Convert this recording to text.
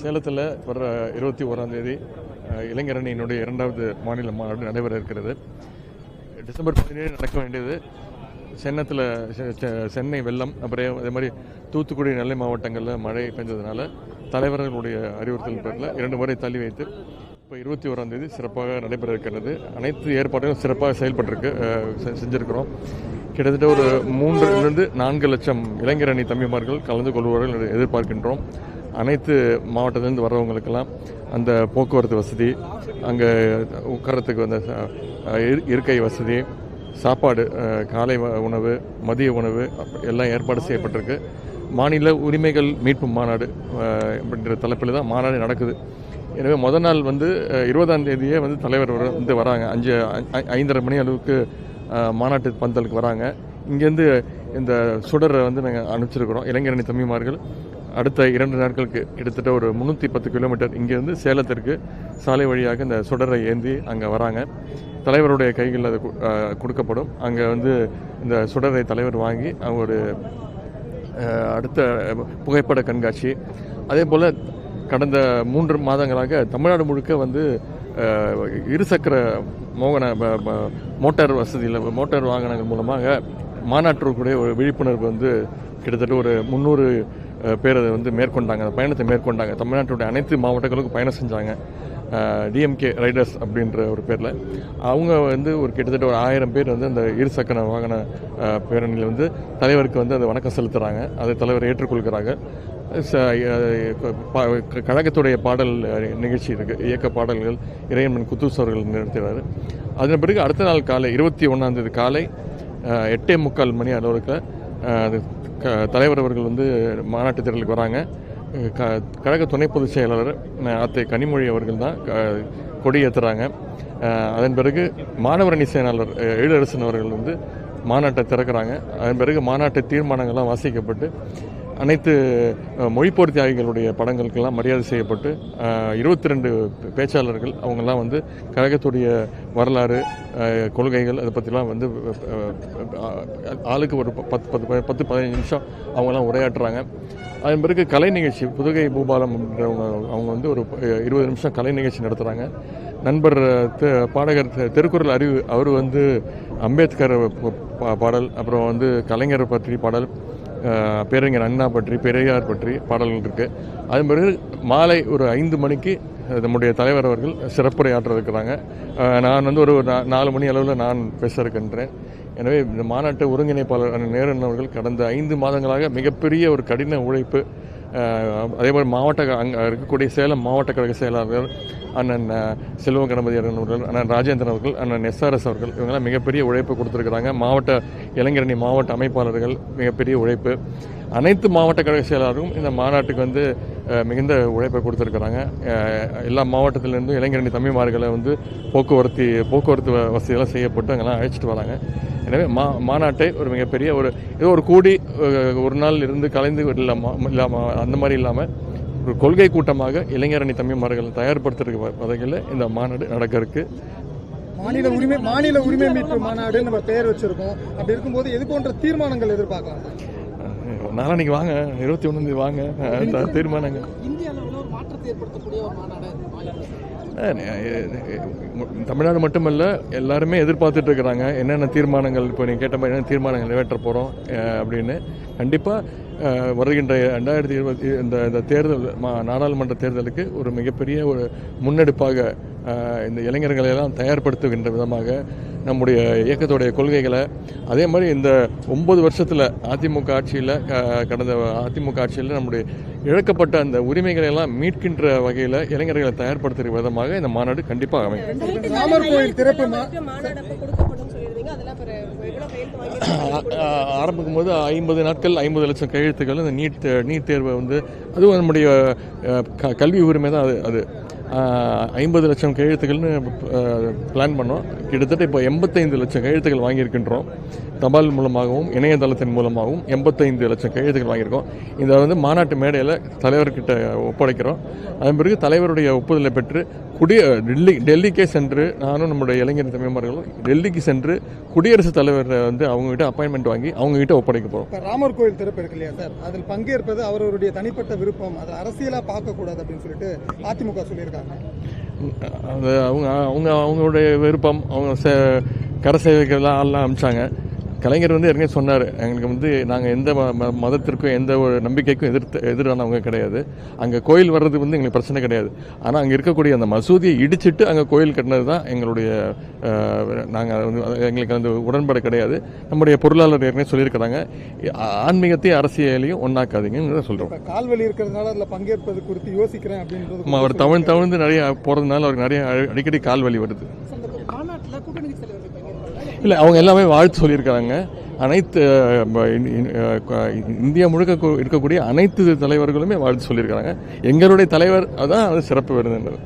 சேலத்தில் வர 21 இளைஞரணியினுடைய 2வது மாநில மாநாடு நடைபெற இருக்கிறது. டிசம்பர் 17 நடக்க வேண்டியது. சென்னை வெள்ளம், அப்புறம் அதே மாதிரி தூத்துக்குடி, நெல்லை மாவட்டங்களில் மழை பெஞ்சதுனால தலைவர்களுடைய அறிவுறுத்தல் பேரில் 2 முறை தள்ளி வைத்து இப்போ 21 சிறப்பாக நடைபெற இருக்கிறது. அனைத்து ஏற்பாடுகளும் சிறப்பாக செஞ்சுருக்கிறோம். கிட்டத்தட்ட ஒரு 3-4 லட்சம் இளைஞரணி தம்பிமார்கள் கலந்து கொள்வார்கள் என்று எதிர்பார்க்கின்றோம். அனைத்து மாவட்டத்திலிருந்து வர்றவங்களுக்கெல்லாம் அந்த போக்குவரத்து வசதி, அங்கே உட்காரத்துக்கு வந்த இருக்கை வசதி, சாப்பாடு, காலை உணவு, மதிய உணவு எல்லாம் ஏற்பாடு செய்யப்பட்டிருக்கு. மாநில உரிமைகள் மீட்பு மாநாடு அப்படின்ற தலைப்பில் தான் மாநாடு நடக்குது. எனவே முதல் நாள் 20 தலைவர் வராங்க. 5:30 மணி அளவுக்கு மாநாட்டு பந்தலுக்கு வராங்க. இங்கேருந்து இந்த சுடரை நாங்கள் அனுப்பிச்சிருக்கிறோம். இளைஞரணி தம்பிமார்கள் அடுத்த 2 நாட்களுக்கு கிட்டத்தட்ட ஒரு 310 கிலோமீட்டர் இங்கேருந்து சேலத்திற்கு சாலை வழியாக இந்த சுடரை ஏந்தி அங்கே வராங்க. தலைவருடைய கைகளில் அது கொடுக்கப்படும். அங்கே இந்த சுடரை தலைவர் வாங்கி அவங்க ஒரு அடுத்த புகைப்பட கண்காட்சி, அதே போல் கடந்த 3 மாதங்களாக தமிழ்நாடு முழுக்க இருசக்கர மோட்டார் வசதியில் மோட்டார் வாகனங்கள் மூலமாக மாநாட்டிற்குடைய ஒரு விழிப்புணர்வு கிட்டத்தட்ட ஒரு 300 பேர் அதை மேற்கொண்டாங்க. அந்த பயணத்தை மேற்கொண்டாங்க. தமிழ்நாட்டுடைய அனைத்து மாவட்டங்களுக்கும் பயணம் செஞ்சாங்க. டிஎம்கே ரைடர்ஸ் அப்படின்ற ஒரு பேரில் அவங்க ஒரு கிட்டத்தட்ட ஒரு 1000 பேர் அந்த இருசக்கர வாகன பேரணியில் தலைவருக்கு அந்த வணக்கம் செலுத்துகிறாங்க. அதை தலைவர் ஏற்றுக்கொள்கிறாங்க. கழகத்துடைய பாடல் நிகழ்ச்சி இருக்குது. இயக்க பாடல்கள் இறையன்பன் குத்தூஸ் அவர்கள் நடத்துகிறார். அதன் பிறகு அடுத்த நாள் காலை 21 காலை 8:45 மணி அளவுக்கு தலைவர் அவர்கள் மாநாட்டு திடலுக்கு வராங்க. கழக துணை பொதுச் செயலாளர் அத்தை கனிமொழி அவர்கள் தான் கொடி ஏற்றுறாங்க. அதன் பிறகு மாணவரணி செயலாளர் எழிலரசன் அவர்கள் மாநாட்டை திறக்கிறாங்க. அதன் பிறகு மாநாட்டு தீர்மானங்கள்லாம் வாசிக்கப்பட்டு அனைத்து மொழிப்போர் தியாகிகளுடைய படங்களுக்கெல்லாம் மரியாதை செய்யப்பட்டு 22 பேச்சாளர்கள் அவங்கெல்லாம் கழகத்துடைய வரலாறு, கொள்கைகள் அதை பற்றிலாம் ஆளுக்கு ஒரு 10-15 நிமிஷம் அவங்கெல்லாம் உரையாற்றுறாங்க. அதன் பிறகு கலை நிகழ்ச்சி, புதுகை பூபாலம் அவங்க ஒரு 20 நிமிஷம் கலை நிகழ்ச்சி நடத்துகிறாங்க. நண்பர் பாடகர் திருக்குறள் அறிவு அவர் அம்பேத்கர் பாடல், அப்புறம் கலைஞர் பற்றி பாடல், பேரறிஞர் அண்ணா பற்றி, பெரியார் பற்றி பாடல்கள் இருக்குது. அதன் பிறகு மாலை ஒரு 5 மணிக்கு நம்முடைய தலைவர் அவர்கள் சிறப்புரையாற்ற இருக்கிறாங்க. நான் ஒரு 4 மணி அளவில் நான் பேச இருக்கின்றேன். எனவே இந்த மாநாட்டு ஒருங்கிணைப்பாளர் நேரன் அவர்கள் கடந்த 5 மாதங்களாக மிகப்பெரிய ஒரு கடின உழைப்பு, அதேபோல் அங்கே இருக்கக்கூடிய சேலம் மாவட்ட கழக செயலாளர்கள் அண்ணன் செல்வ கணபதி அவர்கள், அண்ணன் ராஜேந்திரன் அவர்கள், அண்ணன் எஸ்ஆர்எஸ் அவர்கள், இவங்கெல்லாம் மிகப்பெரிய உழைப்பு கொடுத்துருக்குறாங்க. மாவட்ட இளைஞரணி மாவட்ட அமைப்பாளர்கள் மிகப்பெரிய உழைப்பு. அனைத்து மாவட்ட கழக செயலாளரும் இந்த மாநாட்டுக்கு மிகுந்த உழைப்பை கொடுத்துருக்குறாங்க. எல்லா மாவட்டத்திலேருந்தும் இளைஞரணி தம்பிமார்களை போக்குவரத்து வசதியெல்லாம் செய்யப்பட்டு அங்கெல்லாம் அழைச்சிட்டு வராங்க. எனவே மாநாட்டை ஒரு மிகப்பெரிய ஒரு கூடி ஒரு நாள் இருந்து கலைந்து இல்லாமல் அந்த மாதிரி இல்லாமல் ஒரு கொள்கை கூட்டமாக இளைஞரணி தம்பிமார்கள் தயார்படுத்துறதுக்கு வகையில் இந்த மாநாடு நடக்க இருக்கு. மாநில உரிமை மீட்பு மாநாடு நம்ம பெயர் வச்சிருக்கோம். அப்படி இருக்கும்போது எது போன்ற தீர்மானங்கள் எதிர்பார்க்கலாம்? நாளைக்கு வாங்க, 21 வாங்க, தீர்மானங்கள். இந்திய அளவில் ஒரு மாற்றத்தை ஏற்படுத்தக்கூடிய ஒரு மாநாடு தமிழ்நாடு மட்டுமல்ல, எல்லாருமே எதிர்பார்த்துட்டு இருக்கிறாங்க என்னென்ன தீர்மானங்கள். இப்போ நீங்கள் கேட்ட மாதிரி என்னென்ன தீர்மானங்கள் நிறைவேற்ற போகிறோம் அப்படின்னு. கண்டிப்பாக வருகின்ற 2020 இந்த தேர்தல் நாடாளுமன்ற தேர்தலுக்கு ஒரு மிகப்பெரிய ஒரு முன்னெடுப்பாக இந்த இளைஞர்களை எல்லாம் தயார்படுத்துகின்ற விதமாக நம்முடைய இயக்கத்துடைய கொள்கைகளை, அதே மாதிரி இந்த 9 வருஷத்தில் அதிமுக ஆட்சியில் நம்முடைய இழக்கப்பட்ட அந்த உரிமைகளை எல்லாம் மீட்கின்ற வகையில் இளைஞர்களை தயார்படுத்துகிற விதமாக இந்த மாநாடு கண்டிப்பாக அமையும். ராமர் கோயில் திறப்பு ஆரம்பிக்கும் போது 50 நாட்கள் 50 லட்சம் கையெழுத்துக்கள் இந்த நீட் தேர்வை அதுவும் நம்முடைய கல்வி உரிமை தான். அது 50 லட்சம் கையெழுத்துக்கள்னு பிளான் பண்ணோம். கிட்டத்தட்ட இப்போ 85 லட்சம் கையெழுத்துக்கள் வாங்கியிருக்கின்றோம். தபால் மூலமாகவும் இணையதளத்தின் மூலமாகவும் 85 லட்சம் கையெழுத்துக்கள் வாங்கியிருக்கோம். இதை வந்து மாநாட்டு மேடையில் தலைவர்கிட்ட ஒப்படைக்கிறோம். அதன் பிறகு தலைவருடைய ஒப்புதலை பெற்று டெல்லிக்கே சென்று நானும் நம்முடைய இளைஞர் தமிழர்களும் டெல்லிக்கு சென்று குடியரசுத் தலைவர் வந்து அவங்ககிட்ட அப்பாயின்மெண்ட் வாங்கி அவங்ககிட்ட ஒப்படைக்க போகிறோம். இப்போ ராமர் கோயில் திறப்பு இருக்கு இல்லையா சார், அதில் பங்கேற்பது அவருடைய தனிப்பட்ட விருப்பம், அதை அரசியலாக பார்க்கக்கூடாது அப்படின்னு சொல்லிட்டு அதிமுக சொல்லியிருக்காங்க. அது அவங்களுடைய விருப்பம். அவங்க கர சேவைகள்லாம் ஆள்லாம் அனுப்பிச்சாங்க. கலைஞர் வந்து ஏற்கனவே சொன்னார், எங்களுக்கு வந்து நாங்கள் எந்த மதத்திற்கும் எந்த ஒரு நம்பிக்கைக்கும் எதிரானவங்க கிடையாது. அங்கே கோயில் வர்றது வந்து எங்களுக்கு பிரச்சனை கிடையாது. ஆனால் அங்கே இருக்கக்கூடிய அந்த மசூதியை இடிச்சிட்டு அங்கே கோயில் கட்டினது தான் எங்களுடைய நாங்கள் வந்து எங்களுக்கு அந்த உடன்பாடு கிடையாது. நம்முடைய பொருளாளர் ஏற்கனவே சொல்லியிருக்கிறாங்க, ஆன்மீகத்தையும் அரசியலையும் ஒன்றாக்காதீங்கன்னு சொல்கிறோம். கால்வலி இருக்கிறதுனால அதில் பங்கேற்பது குறித்து யோசிக்கிறேன் அப்படின்றது அவர் தவிர்த்து நிறைய போகிறதுனால அவருக்கு நிறைய அடிக்கடி கால்வலி வருது. இல்லை, அவங்க எல்லாமே வாழ்த்து சொல்லியிருக்காங்க. அனைத்து இந்தியா முழுக்க இருக்கக்கூடிய அனைத்து தலைவர்களுமே வாழ்த்து சொல்லியிருக்காங்க. எங்களுடைய தலைவர் அதான் அது சிறப்பு விருதுன்றது.